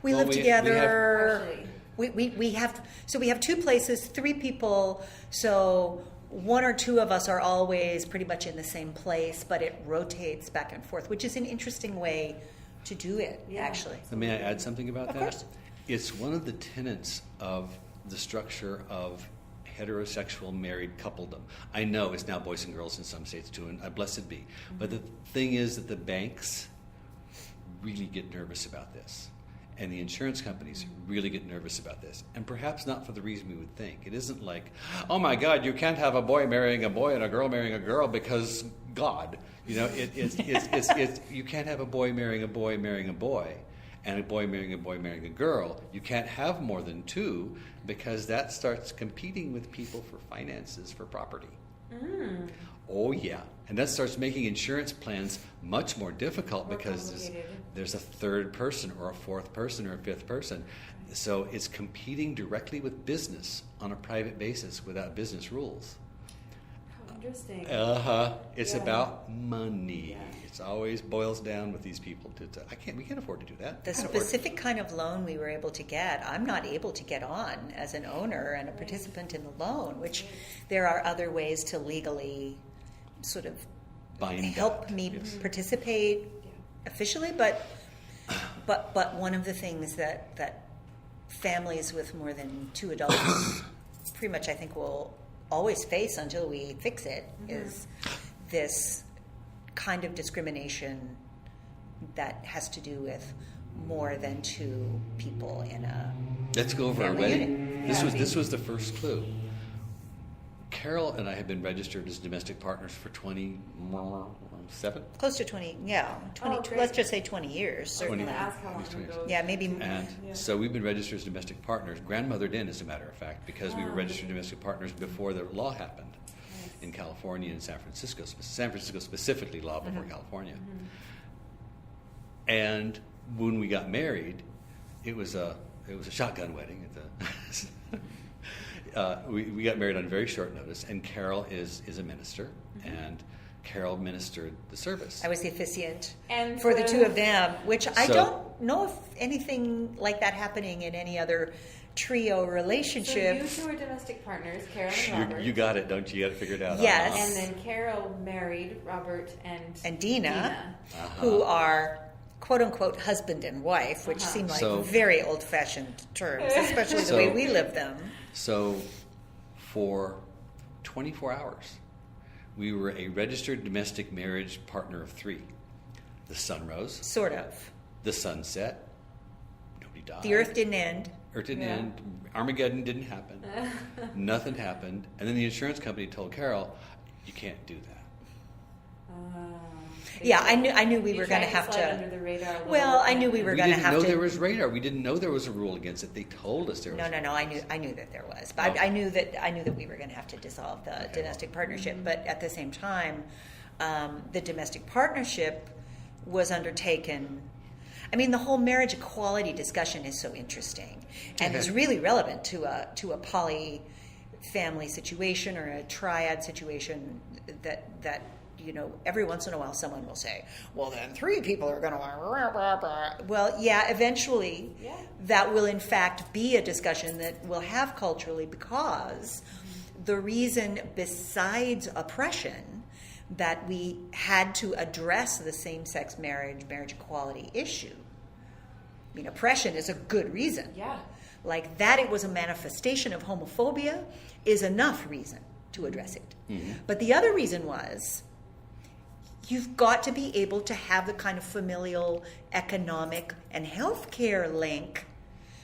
We live together. We have 2 places, 3 people, so 1 or 2 of us are always pretty much in the same place, but it rotates back and forth, which is an interesting way to do it, actually. So may I add something about that? Of course. It's one of the tenets of the structure of heterosexual married coupledom. I know it's now boys and girls in some states too, and blessed be. But the thing is that the banks really get nervous about this. And the insurance companies really get nervous about this. And perhaps not for the reason we would think. It isn't like, oh my God, you can't have a boy marrying a boy and a girl marrying a girl because God. You know, it's you can't have a boy marrying a boy marrying a boy and a boy marrying a girl. You can't have more than 2 because that starts competing with people for finances, for property. Oh, yeah. And that starts making insurance plans much more difficult because there's a 3rd person or a 4th person or a 5th person. So it's competing directly with business on a private basis without business rules. How interesting. It's about money. Yeah. It always boils down with these people. We can't afford to do that. The specific kind of loan we were able to get, I'm not able to get on as an owner and a participant in the loan, which there are other ways to legally sort of help me participate officially, but one of the things that families with more than 2 adults pretty much I think will always face until we fix it is this kind of discrimination that has to do with more than 2 people in a Let's go over our family wedding. unit. This was the first clue. Carol and I have been registered as domestic partners for 27? Close to 20, 20, let's just say 20 years, certainly. I was going to ask how long ago. Yeah, maybe. And so we've been registered as domestic partners, grandmothered in, as a matter of fact, because we were registered domestic partners before the law happened in California and San Francisco. San Francisco specifically, law before California. And when we got married, it was a shotgun wedding. We got married on very short notice, and Carol is a minister, and Carol ministered the service. I was the officiant and for the 2 of them, which I don't know if anything like that happening in any other trio relationship. So you 2 are domestic partners, Carol and Robert. You got it, don't you? You got to figure it out. Yes. And then Carol married Robert and Dina. Who are quote-unquote husband and wife, which seem like very old-fashioned terms, especially the way we live them. So for 24 hours, we were a registered domestic marriage partner of 3. The sun rose. Sort of. The sun set. Nobody died. The earth didn't end. Earth didn't end. Armageddon didn't happen. Nothing happened. And then the insurance company told Carol, you can't do that. Yeah, I knew we were going to have to. Under the radar I knew we were going to have to. We didn't know there was radar. We didn't know there was a rule against it. They told us there was. No. I knew that there was, but I knew that we were going to have to dissolve the domestic partnership. But at the same time, the domestic partnership was undertaken. I mean, the whole marriage equality discussion is so interesting and is really relevant to a poly family situation or a triad situation that. You know, every once in a while someone will say, well, then 3 people are going to... Well, yeah, eventually that will in fact be a discussion that we'll have culturally because the reason besides oppression that we had to address the same-sex marriage equality issue. I mean, oppression is a good reason. Yeah. Like that it was a manifestation of homophobia is enough reason to address it. But the other reason was... You've got to be able to have the kind of familial, economic, and healthcare link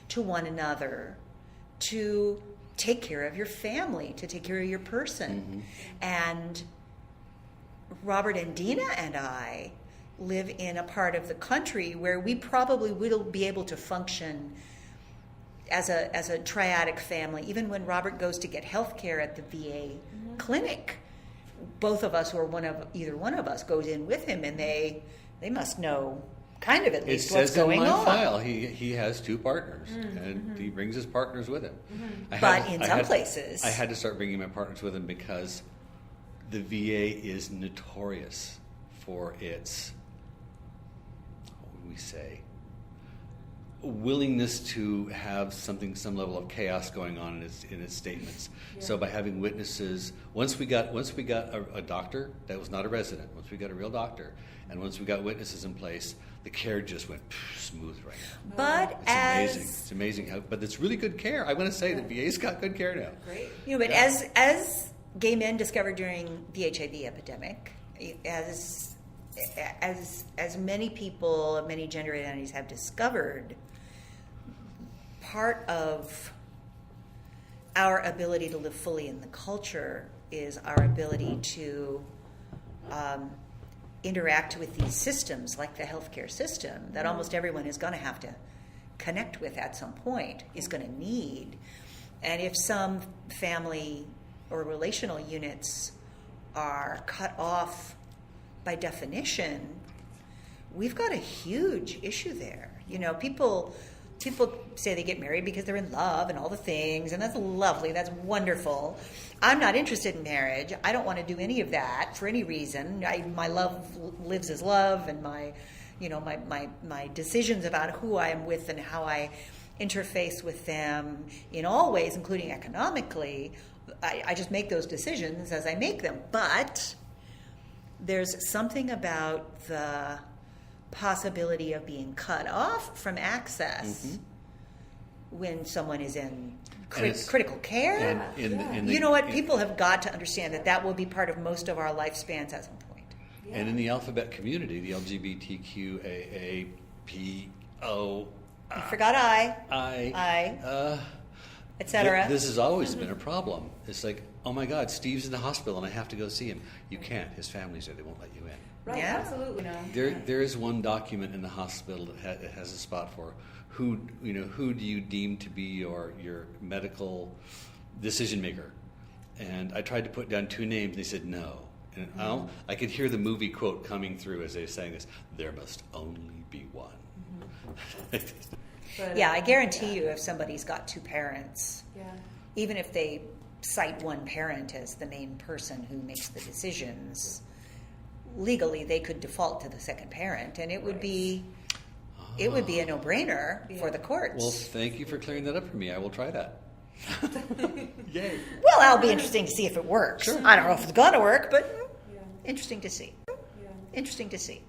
to one another to take care of your family, to take care of your person. And Robert and Dina and I live in a part of the country where we probably will be able to function as a triadic family, even when Robert goes to get healthcare at the VA clinic. Both of us or either one of us goes in with him, and they must know kind of at least what's going on. It says in my file he has 2 partners, and he brings his partners with him. But in some places... I had to start bringing my partners with him because the VA is notorious for its, what would we say, willingness to have some level of chaos going on in its statements. Yeah. So by having witnesses, once we got a doctor that was not a resident, once we got a real doctor, and once we got witnesses in place, the care just went smooth right now. But It's amazing how. But it's really good care. I'm going to say that VA's got good care now. Great. But as gay men discovered during the HIV epidemic, as many people of many gender identities have discovered, part of our ability to live fully in the culture is our ability to interact with these systems, like the healthcare system, that almost everyone is going to have to connect with at some point, is going to need. And if some family or relational units are cut off by definition, we've got a huge issue there. People say they get married because they're in love and all the things, and that's lovely, that's wonderful. I'm not interested in marriage. I don't want to do any of that for any reason. My love lives as love, and my decisions about who I am with and how I interface with them in all ways, including economically, I just make those decisions as I make them. But there's something about the possibility of being cut off from access when someone is in critical care. And you know what? People have got to understand that will be part of most of our lifespans at some point. Yeah. And in the alphabet community, the LGBTQAAPO, I forgot I, etc. This has always been a problem. It's like, oh my God, Steve's in the hospital and I have to go see him. You can't. His family's there. They won't let you in. Right, Yeah. absolutely. No. There is one document in the hospital that has a spot for who do you deem to be your medical decision maker, and I tried to put down 2 names. They said no, and I could hear the movie quote coming through as they were saying this. There must only be one. But, Yeah, I guarantee you, if somebody's got 2 parents, Yeah. even if they cite one parent as the main person who makes the decisions, legally they could default to the second parent, and it would be a no-brainer for the courts. Well, thank you for clearing that up for me. I will try that. Yay! Well, that'll be interesting to see if it works. Sure. I don't know if it's going to work, but Yeah. interesting to see. Yeah. Interesting to see.